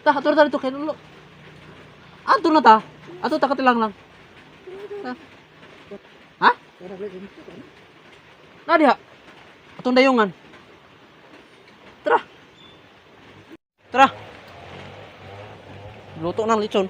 Ta, ato na dito kay Lolo. Ato na ta. Ato ta katilang lang. Ta. Ha? Na diha. Atong dayungan. Tara. Tara. Luto ng lechon.